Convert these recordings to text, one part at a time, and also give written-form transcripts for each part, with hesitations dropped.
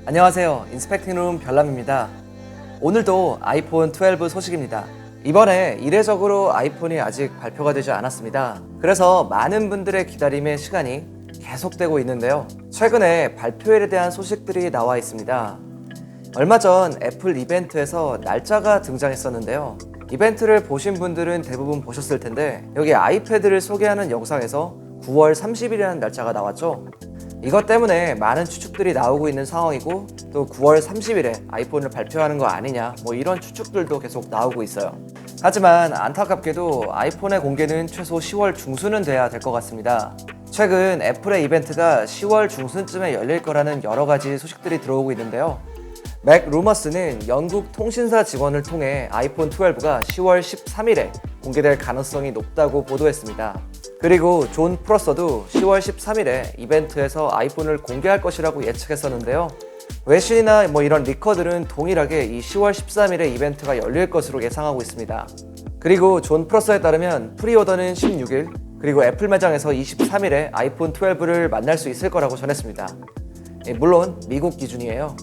안녕하세요. 인스펙팅룸 별남입니다. 오늘도 아이폰 12 소식입니다. 이번에 이례적으로 아이폰이 아직 발표가 되지 않았습니다. 그래서 많은 분들의 기다림의 시간이 계속되고 있는데요. 최근에 발표일에 대한 소식들이 나와 있습니다. 얼마 전 애플 이벤트에서 날짜가 등장했었는데요. 이벤트를 보신 분들은 대부분 보셨을 텐데 여기 아이패드를 소개하는 영상에서 9월 30일이라는 날짜가 나왔죠. 이것 때문에 많은 추측들이 나오고 있는 상황이고 또 9월 30일에 아이폰을 발표하는 거 아니냐 이런 추측들도 계속 나오고 있어요. 하지만 안타깝게도 아이폰의 공개는 최소 10월 중순은 돼야 될 것 같습니다. 최근 애플의 이벤트가 10월 중순쯤에 열릴 거라는 여러 가지 소식들이 들어오고 있는데요. 맥 루머스는 영국 통신사 직원을 통해 아이폰 12가 10월 13일에 공개될 가능성이 높다고 보도했습니다. 그리고 존 프로서도 10월 13일에 이벤트에서 아이폰을 공개할 것이라고 예측했었는데요. 외신이나 이런 리커들은 동일하게 이 10월 13일에 이벤트가 열릴 것으로 예상하고 있습니다. 그리고 존 프로서에 따르면 프리오더는 16일, 그리고 애플 매장에서 23일에 아이폰 12를 만날 수 있을 거라고 전했습니다. 물론 미국 기준이에요.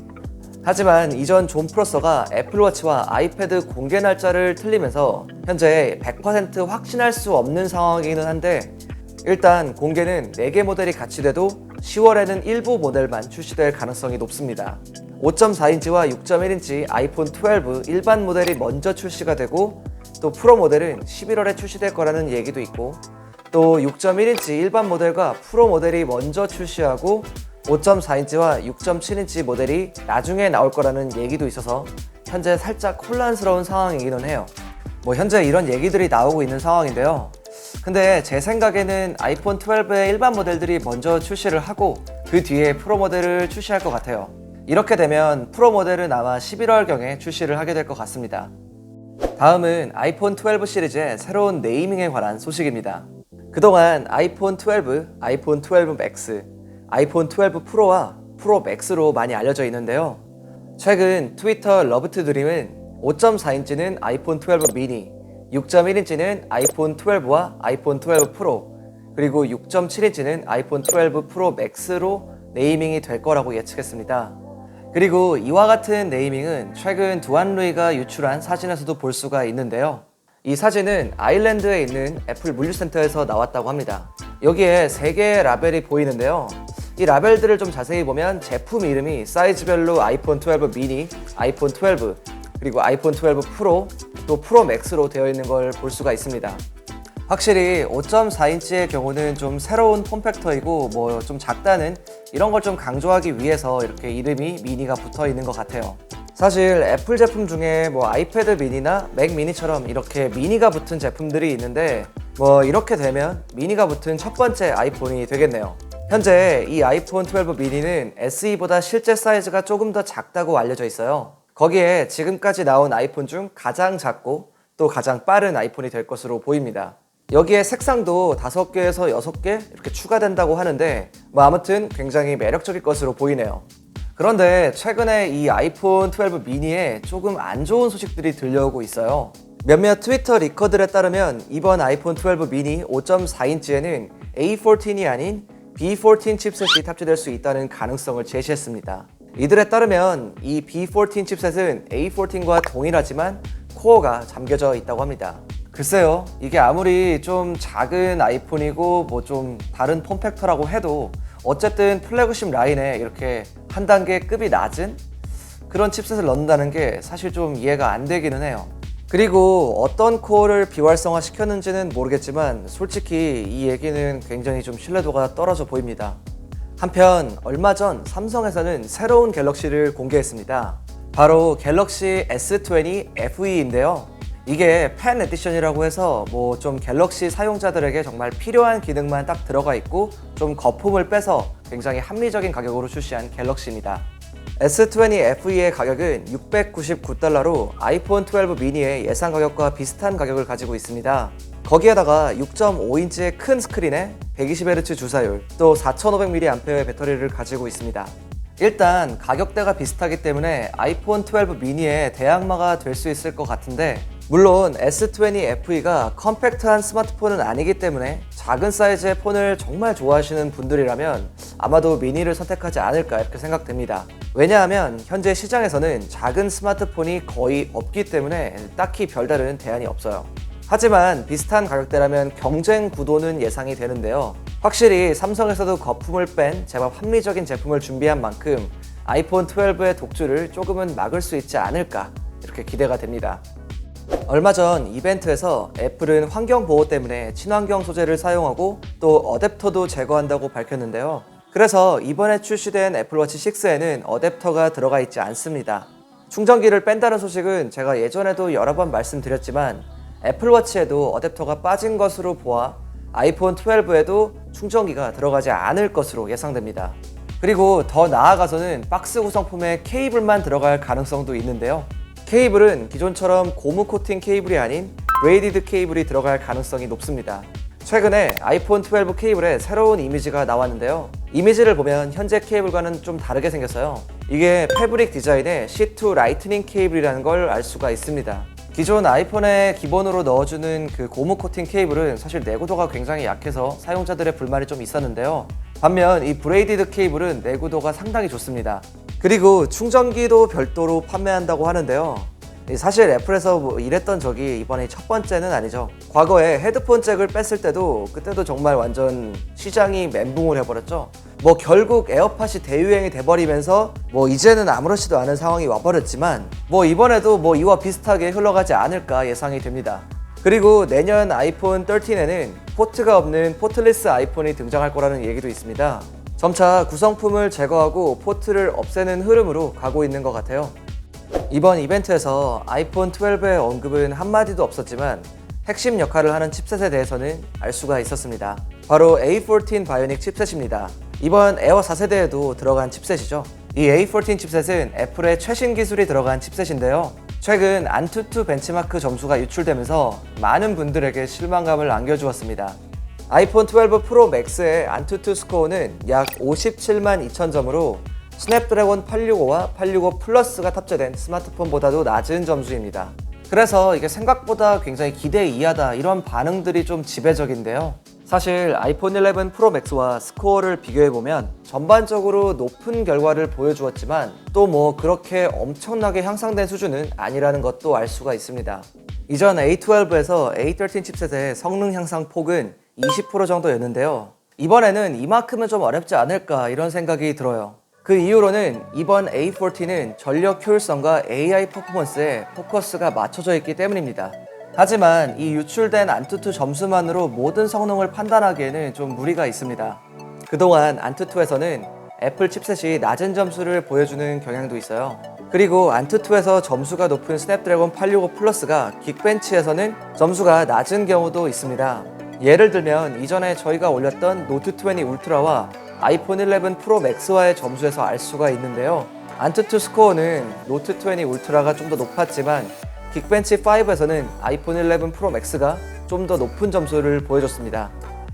하지만 이전 존 프로서가 애플워치와 아이패드 공개 날짜를 틀리면서 현재 100% 확신할 수 없는 상황이기는 한데 일단 공개는 4개 모델이 같이 돼도 10월에는 일부 모델만 출시될 가능성이 높습니다. 5.4인치와 6.1인치 아이폰 12 일반 모델이 먼저 출시가 되고 또 프로 모델은 11월에 출시될 거라는 얘기도 있고 또 6.1인치 일반 모델과 프로 모델이 먼저 출시하고 5.4인치와 6.7인치 모델이 나중에 나올 거라는 얘기도 있어서 현재 살짝 혼란스러운 상황이기는 해요. 현재 이런 얘기들이 나오고 있는 상황인데요. 근데 제 생각에는 아이폰 12의 일반 모델들이 먼저 출시를 하고 그 뒤에 프로 모델을 출시할 것 같아요. 이렇게 되면 프로 모델은 아마 11월경에 출시를 하게 될 것 같습니다. 다음은 아이폰 12 시리즈의 새로운 네이밍에 관한 소식입니다. 그동안 아이폰 12, 아이폰 12 맥스, 아이폰 12 프로와 프로 맥스로 많이 알려져 있는데요. 최근 트위터 러브투 드림은 5.4인치는 아이폰 12 미니, 6.1인치는 아이폰 12와 아이폰 12 프로, 그리고 6.7인치는 아이폰 12 프로 맥스로 네이밍이 될 거라고 예측했습니다. 그리고 이와 같은 네이밍은 최근 두안루이가 유출한 사진에서도 볼 수가 있는데요. 이 사진은 아일랜드에 있는 애플 물류센터에서 나왔다고 합니다. 여기에 3개의 라벨이 보이는데요. 이 라벨들을 좀 자세히 보면 제품 이름이 사이즈별로 아이폰 12 미니, 아이폰 12, 그리고 아이폰 12 프로, 또 프로 맥스로 되어 있는 걸 볼 수가 있습니다. 확실히 5.4인치의 경우는 좀 새로운 폼팩터이고 좀 작다는 이런 걸 좀 강조하기 위해서 이렇게 이름이 미니가 붙어 있는 것 같아요. 사실 애플 제품 중에 아이패드 미니나 맥 미니처럼 이렇게 미니가 붙은 제품들이 있는데 이렇게 되면 미니가 붙은 첫 번째 아이폰이 되겠네요. 현재 이 아이폰 12 미니는 SE보다 실제 사이즈가 조금 더 작다고 알려져 있어요. 거기에 지금까지 나온 아이폰 중 가장 작고 또 가장 빠른 아이폰이 될 것으로 보입니다. 여기에 색상도 5개에서 6개 이렇게 추가된다고 하는데 아무튼 굉장히 매력적일 것으로 보이네요. 그런데 최근에 이 아이폰 12 미니에 조금 안 좋은 소식들이 들려오고 있어요. 몇몇 트위터 리커들에 따르면 이번 아이폰 12 미니 5.4인치에는 A14이 아닌 B14 칩셋이 탑재될 수 있다는 가능성을 제시했습니다. 이들에 따르면 이 B14 칩셋은 A14과 동일하지만 코어가 잠겨져 있다고 합니다. 글쎄요, 이게 아무리 좀 작은 아이폰이고 좀 다른 폼팩터라고 해도 어쨌든 플래그십 라인에 이렇게 한 단계 급이 낮은 그런 칩셋을 넣는다는 게 사실 좀 이해가 안 되기는 해요. 그리고 어떤 코어를 비활성화 시켰는지는 모르겠지만 솔직히 이 얘기는 굉장히 좀 신뢰도가 떨어져 보입니다. 한편 얼마 전 삼성에서는 새로운 갤럭시를 공개했습니다. 바로 갤럭시 S20 FE인데요. 이게 펜 에디션이라고 해서 좀 갤럭시 사용자들에게 정말 필요한 기능만 딱 들어가 있고 좀 거품을 빼서 굉장히 합리적인 가격으로 출시한 갤럭시입니다. S20 FE의 가격은 $699로 아이폰 12 미니의 예상 가격과 비슷한 가격을 가지고 있습니다. 거기에다가 6.5인치의 큰 스크린에 120Hz 주사율, 또 4500mAh의 배터리를 가지고 있습니다. 일단 가격대가 비슷하기 때문에 아이폰 12 미니의 대항마가 될 수 있을 것 같은데 물론 S20FE가 컴팩트한 스마트폰은 아니기 때문에 작은 사이즈의 폰을 정말 좋아하시는 분들이라면 아마도 미니를 선택하지 않을까 이렇게 생각됩니다. 왜냐하면 현재 시장에서는 작은 스마트폰이 거의 없기 때문에 딱히 별다른 대안이 없어요. 하지만 비슷한 가격대라면 경쟁 구도는 예상이 되는데요. 확실히 삼성에서도 거품을 뺀 제법 합리적인 제품을 준비한 만큼 아이폰 12의 독주를 조금은 막을 수 있지 않을까 이렇게 기대가 됩니다. 얼마 전 이벤트에서 애플은 환경 보호 때문에 친환경 소재를 사용하고 또 어댑터도 제거한다고 밝혔는데요. 그래서 이번에 출시된 애플워치 6에는 어댑터가 들어가 있지 않습니다. 충전기를 뺀다는 소식은 제가 예전에도 여러 번 말씀드렸지만 애플워치에도 어댑터가 빠진 것으로 보아 아이폰 12에도 충전기가 들어가지 않을 것으로 예상됩니다. 그리고 더 나아가서는 박스 구성품에 케이블만 들어갈 가능성도 있는데요. 케이블은 기존처럼 고무 코팅 케이블이 아닌 브레이디드 케이블이 들어갈 가능성이 높습니다. 최근에 아이폰 12 케이블에 새로운 이미지가 나왔는데요. 이미지를 보면 현재 케이블과는 좀 다르게 생겼어요. 이게 패브릭 디자인의 C2 라이트닝 케이블이라는 걸 알 수가 있습니다. 기존 아이폰에 기본으로 넣어주는 그 고무 코팅 케이블은 사실 내구도가 굉장히 약해서 사용자들의 불만이 좀 있었는데요. 반면 이 브레이디드 케이블은 내구도가 상당히 좋습니다. 그리고 충전기도 별도로 판매한다고 하는데요. 사실 애플에서 이랬던 적이 이번에 첫 번째는 아니죠. 과거에 헤드폰 잭을 뺐을 때도 그때도 정말 완전 시장이 멘붕을 해버렸죠. 결국 에어팟이 대유행이 돼버리면서 이제는 아무렇지도 않은 상황이 와버렸지만 이번에도 이와 비슷하게 흘러가지 않을까 예상이 됩니다. 그리고 내년 아이폰 13에는 포트가 없는 포트리스 아이폰이 등장할 거라는 얘기도 있습니다. 점차 구성품을 제거하고 포트를 없애는 흐름으로 가고 있는 것 같아요. 이번 이벤트에서 아이폰 12의 언급은 한마디도 없었지만 핵심 역할을 하는 칩셋에 대해서는 알 수가 있었습니다. 바로 A14 바이오닉 칩셋입니다. 이번 에어 4세대에도 들어간 칩셋이죠. 이 A14 칩셋은 애플의 최신 기술이 들어간 칩셋인데요. 최근 안투투 벤치마크 점수가 유출되면서 많은 분들에게 실망감을 안겨주었습니다. 아이폰 12 프로 맥스의 안투투 스코어는 약 57만 2천 점으로 스냅드래곤 865와 865 플러스가 탑재된 스마트폰보다도 낮은 점수입니다. 그래서 이게 생각보다 굉장히 기대 이하다 이런 반응들이 좀 지배적인데요. 사실 아이폰 11 프로 맥스와 스코어를 비교해보면 전반적으로 높은 결과를 보여주었지만 또 그렇게 엄청나게 향상된 수준은 아니라는 것도 알 수가 있습니다. 이전 A12에서 A13 칩셋의 성능 향상 폭은 20% 정도였는데요. 이번에는 이만큼은 좀 어렵지 않을까 이런 생각이 들어요. 그 이유로는 이번 A14는 전력 효율성과 AI 퍼포먼스에 포커스가 맞춰져 있기 때문입니다. 하지만 이 유출된 안투투 점수만으로 모든 성능을 판단하기에는 좀 무리가 있습니다. 그동안 안투투에서는 애플 칩셋이 낮은 점수를 보여주는 경향도 있어요. 그리고 안투투에서 점수가 높은 스냅드래곤 865 플러스가 긱벤치에서는 점수가 낮은 경우도 있습니다. 예를 들면 이전에 저희가 올렸던 노트 20 울트라와 아이폰 11 프로 맥스와의 점수에서 알 수가 있는데요. 안투투 스코어는 노트 20 울트라가 좀 더 높았지만 긱벤치 5에서는 아이폰 11 프로 맥스가 좀 더 높은 점수를 보여줬습니다.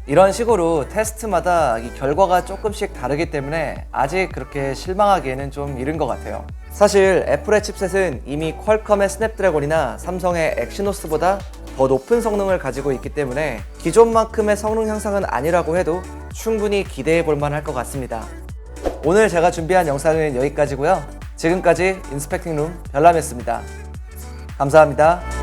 이런 식으로 테스트마다 이 결과가 조금씩 다르기 때문에 아직 그렇게 실망하기에는 좀 이른 것 같아요. 사실 애플의 칩셋은 이미 퀄컴의 스냅드래곤이나 삼성의 엑시노스보다 더 높은 성능을 가지고 있기 때문에 기존만큼의 성능 향상은 아니라고 해도 충분히 기대해 볼 만할 것 같습니다. 오늘 제가 준비한 영상은 여기까지고요. 지금까지 인스펙팅룸 별남이었습니다. 감사합니다.